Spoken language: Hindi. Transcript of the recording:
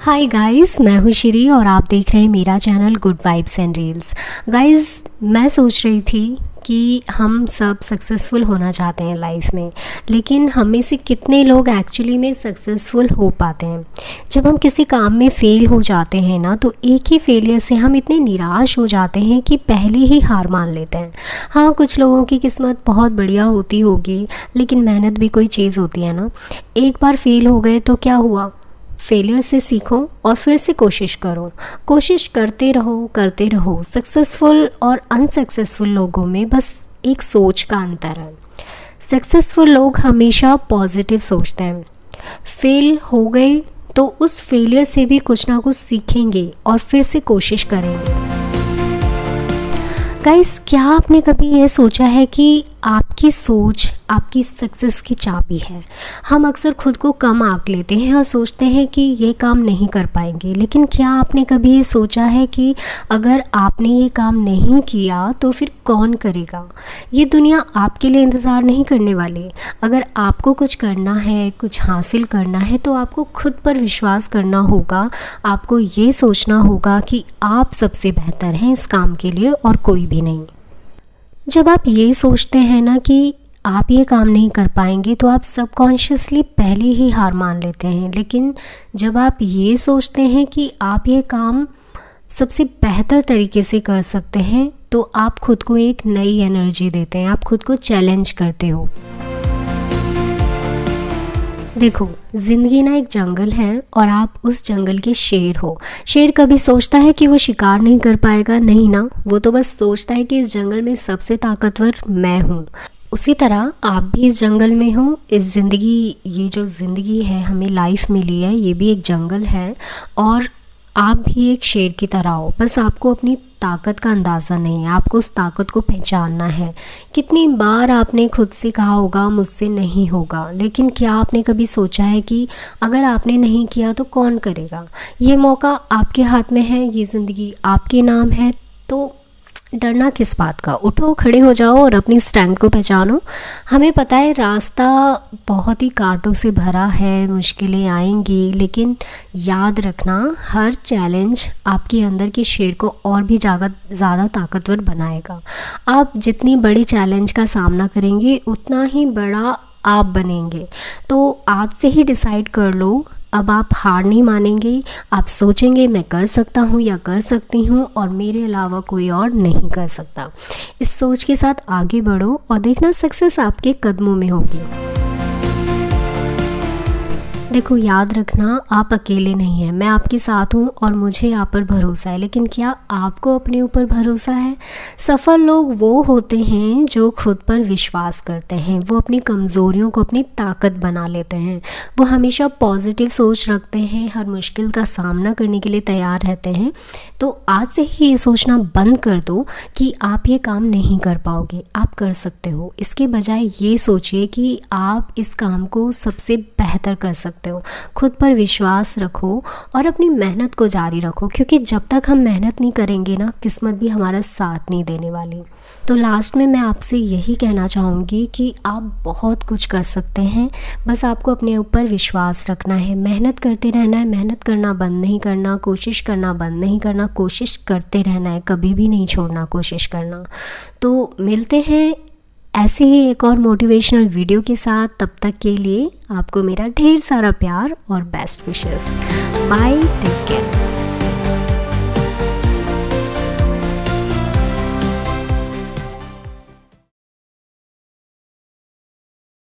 हाय गाइस, मैं हूँ श्री और आप देख रहे हैं मेरा channel good vibes and reels. Guys, मैं सोच रही थी कि हम सब सक्सेसफुल होना चाहते हैं लाइफ में, लेकिन हम में से कितने लोग एक्चुअली में सक्सेसफुल हो पाते हैं। जब हम किसी काम में फ़ेल हो जाते हैं ना, तो एक ही फेलियर से हम इतने निराश हो जाते हैं कि पहले ही हार मान लेते हैं। हाँ, कुछ लोगों की किस्मत बहुत बढ़िया होती होगी, लेकिन मेहनत भी कोई चीज़ होती है ना। एक बार फेल हो गए तो क्या हुआ, फेलियर से सीखो और फिर से कोशिश करो। कोशिश करते रहो। सक्सेसफुल और अनसक्सेसफुल लोगों में बस एक सोच का अंतर है। सक्सेसफुल लोग हमेशा पॉजिटिव सोचते हैं। फेल हो गए तो उस फेलियर से भी कुछ ना कुछ सीखेंगे और फिर से कोशिश करेंगे। गाइस, क्या आपने कभी ये सोचा है कि आपकी सोच आपकी सक्सेस की चाबी है। हम अक्सर खुद को कम आंक लेते हैं और सोचते हैं कि ये काम नहीं कर पाएंगे, लेकिन क्या आपने कभी ये सोचा है कि अगर आपने ये काम नहीं किया तो फिर कौन करेगा। ये दुनिया आपके लिए इंतज़ार नहीं करने वाली। अगर आपको कुछ करना है, कुछ हासिल करना है, तो आपको खुद पर विश्वास करना होगा। आपको ये सोचना होगा कि आप सबसे बेहतर हैं इस काम के लिए और कोई भी नहीं। जब आप ये सोचते हैं ना कि आप ये काम नहीं कर पाएंगे, तो आप सबकॉन्शियसली पहले ही हार मान लेते हैं। लेकिन जब आप ये सोचते हैं कि आप ये काम सबसे बेहतर तरीके से कर सकते हैं, तो आप खुद को एक नई एनर्जी देते हैं, आप खुद को चैलेंज करते हो। देखो, ज़िंदगी ना एक जंगल है और आप उस जंगल के शेर हो। शेर कभी सोचता है कि वो शिकार नहीं कर पाएगा? नहीं ना, वो तो बस सोचता है कि इस जंगल में सबसे ताकतवर मैं हूँ। उसी तरह आप भी इस जंगल में हो। इस ज़िंदगी, ये जो ज़िंदगी है हमें लाइफ मिली है, ये भी एक जंगल है और आप भी एक शेर की तरह हो। बस आपको अपनी ताकत का अंदाज़ा नहीं है, आपको उस ताकत को पहचानना है। कितनी बार आपने खुद से कहा होगा मुझसे नहीं होगा, लेकिन क्या आपने कभी सोचा है कि अगर आपने नहीं किया तो कौन करेगा। ये मौका आपके हाथ में है, ये ज़िंदगी आपके नाम है, तो डरना किस बात का। उठो, खड़े हो जाओ और अपनी स्ट्रेंथ को पहचानो। हमें पता है रास्ता बहुत ही कांटों से भरा है, मुश्किलें आएंगी, लेकिन याद रखना हर चैलेंज आपके अंदर के शेर को और भी ज़्यादा ताकतवर बनाएगा। आप जितनी बड़ी चैलेंज का सामना करेंगे उतना ही बड़ा आप बनेंगे। तो आज से ही डिसाइड कर लो, अब आप हार नहीं मानेंगे। आप सोचेंगे मैं कर सकता हूँ या कर सकती हूँ और मेरे अलावा कोई और नहीं कर सकता। इस सोच के साथ आगे बढ़ो और देखना सक्सेस आपके कदमों में होगी। देखो, याद रखना आप अकेले नहीं हैं, मैं आपके साथ हूँ और मुझे आप पर भरोसा है। लेकिन क्या आपको अपने ऊपर भरोसा है? सफल लोग वो होते हैं जो खुद पर विश्वास करते हैं, वो अपनी कमज़ोरियों को अपनी ताकत बना लेते हैं, वो हमेशा पॉजिटिव सोच रखते हैं, हर मुश्किल का सामना करने के लिए तैयार रहते हैं। तो आज से ही ये सोचना बंद कर दो कि आप ये काम नहीं कर पाओगे, आप कर सकते हो। इसके बजाय ये सोचिए कि आप इस काम को सबसे बेहतर कर सकते हो। खुद पर विश्वास रखो और अपनी मेहनत को जारी रखो, क्योंकि जब तक हम मेहनत नहीं करेंगे ना, किस्मत भी हमारा साथ नहीं देने वाली। तो लास्ट में मैं आपसे यही कहना चाहूँगी कि आप बहुत कुछ कर सकते हैं, बस आपको अपने ऊपर विश्वास रखना है, मेहनत करते रहना है, मेहनत करना बंद नहीं करना, कोशिश करना बंद नहीं करना, कोशिश करते रहना है, कभी भी नहीं छोड़ना कोशिश करना। तो मिलते हैं ऐसे ही एक और मोटिवेशनल वीडियो के साथ। तब तक के लिए आपको मेरा ढेर सारा प्यार और best wishes. Bye, take care.